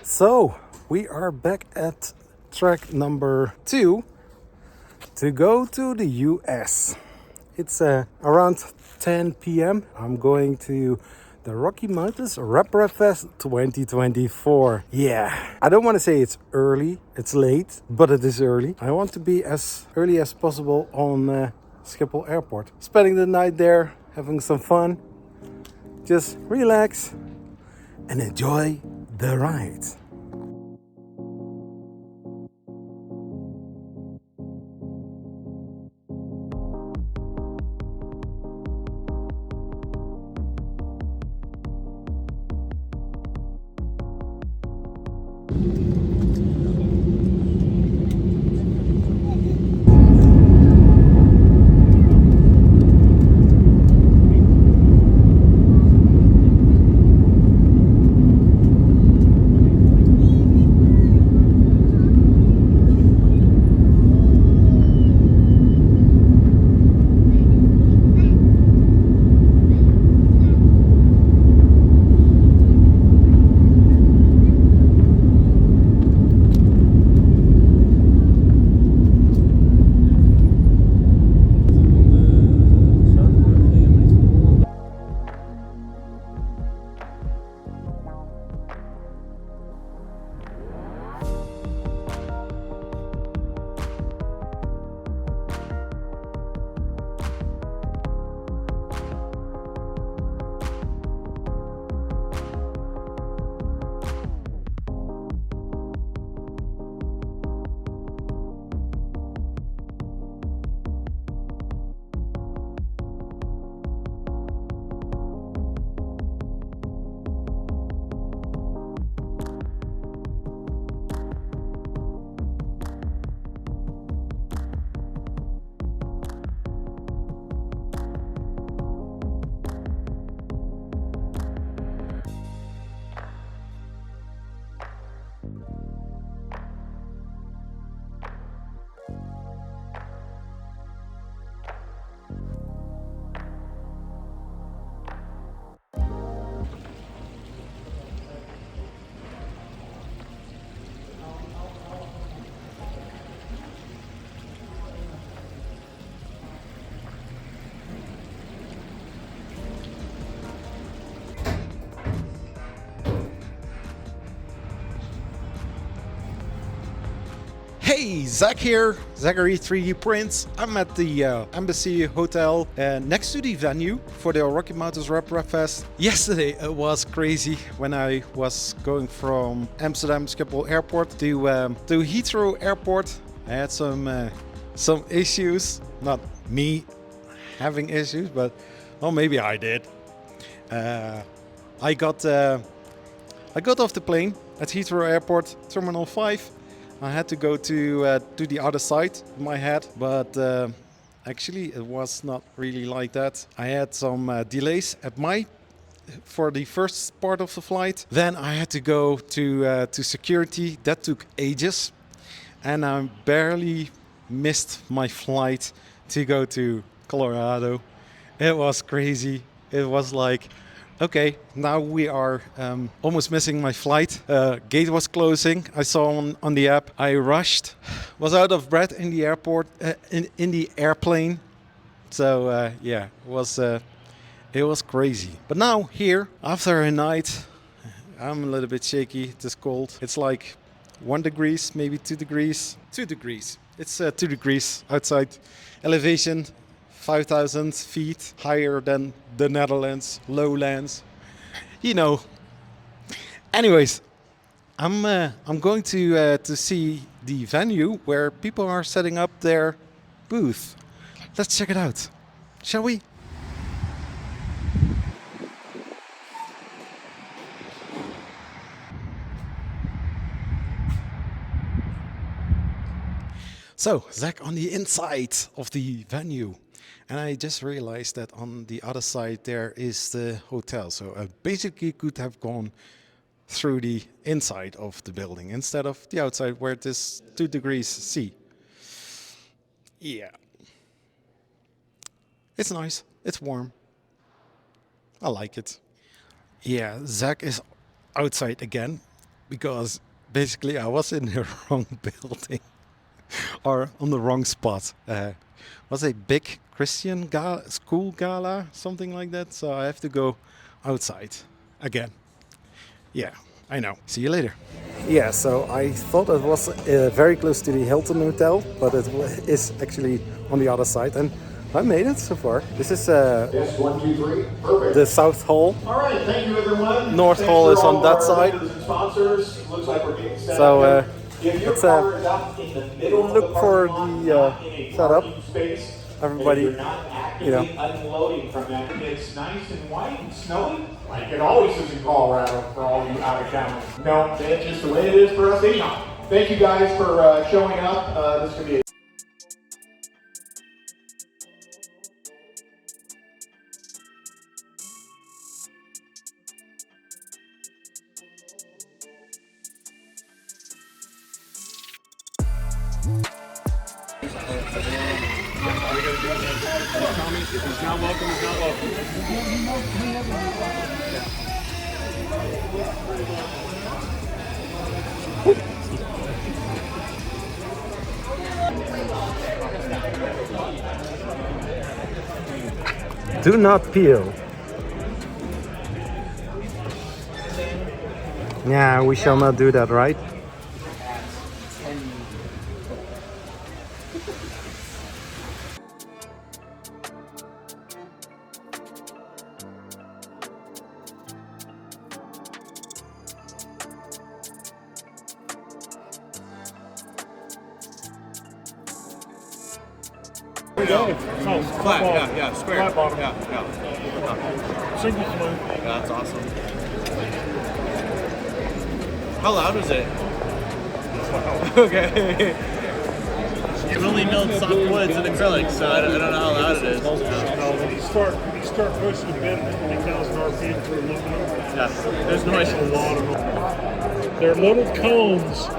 So, we are back at track number 2 to go to the US. It's around 10 p.m. I'm going to the Rocky Mountains RepRap Fest 2024. Yeah, I don't want to say it's early, it's late, but it is early. I want to be as early as possible on Schiphol Airport. Spending the night there, having some fun, just relax and enjoy the ride. Hey, Zach here, Zachary 3D Prints. I'm at the Embassy Hotel next to the venue for the Rocky Mountains RepRap Fest. Yesterday it was crazy when I was going from Amsterdam Schiphol Airport to Heathrow Airport. I had some issues, not me having issues, but well, maybe I did. I got off the plane at Heathrow Airport, Terminal 5. I had to go to the other side of my head, but actually it was not really like that. I had some delays for the first part of the flight. Then I had to go to security. That took ages, and I barely missed my flight to go to Colorado. It was crazy. It was like, okay, now we are almost missing my flight. Gate was closing. I saw on the app. I rushed, was out of breath in the airport, in the airplane. So yeah, it was crazy. But now here, after a night, I'm a little bit shaky. It's cold. It's like 1 degrees, maybe 2 degrees. 2 degrees. It's 2 degrees outside. Elevation 5,000 feet higher than the Netherlands, lowlands. You know. Anyways, I'm going to see the venue where people are setting up their booth. Let's check it out, shall we? So, Zach on the inside of the venue. And I just realized that on the other side there is the hotel. So I basically could have gone through the inside of the building instead of the outside where it is 2 degrees C. Yeah. It's nice. It's warm. I like it. Yeah, Zach is outside again. because basically I was in the wrong building or on the wrong spot. Was a big Christian school gala, something like that. So I have to go outside again. Yeah, I know. See you later. Yeah, so I thought it was very close to the Hilton Hotel, but it is actually on the other side. And I made it so far. This is Yes, 1, 2, 3. Perfect. the South Hall. All right, thank you everyone. North Thanks Hall for is all on that our side. vendors and sponsors. Looks like we're getting set So up. If your let's car is up in the middle look of the for parking the lot, not in a setup. parking space, Everybody, and you're not actively unloading from that. It's nice and white and snowy, like it always is in Colorado for all you out of towners. No, that's just the way it is for us. Anyhow, thank you guys for showing up. This could be a He's not welcome, he's not welcome. do not peel. Yeah, we shall not do that, right? Flat, yeah, square. Flat bottom. Yeah. Single flue. Yeah, that's awesome. How loud is it? Okay. You've only milled soft woods and acrylics, so I don't know how loud it is. Now, when you start pushing a bit at 20,000 RPM for aluminum, Yeah, there's noise. a lot of they're little cones.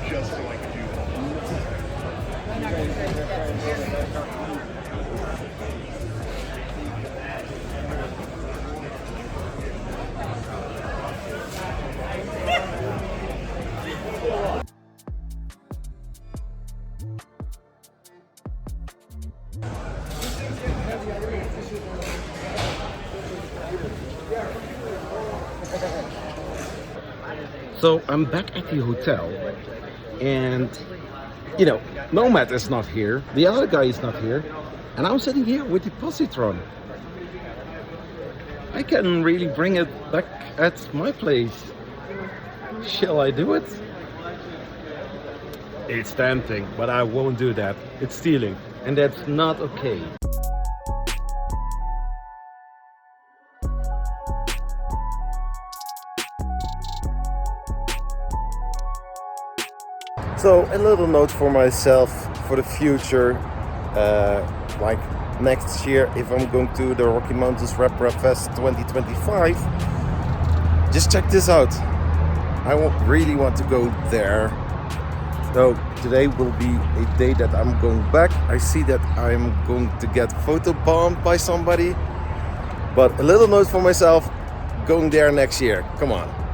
Just so I could do So I'm back at the hotel, and you know, Nomad is not here, the other guy is not here, and I'm sitting here with the positron. I can really bring it back at my place. Shall I do it? It's tempting, but I won't do that. It's stealing, and that's not okay. So a little note for myself for the future, like next year if I'm going to the Rocky Mountains RepRap Fest 2025, just check this out. I really want to go there. So today will be a day that I'm going back. I see that I'm going to get photobombed by somebody, but a little note for myself, going there next year. Come on.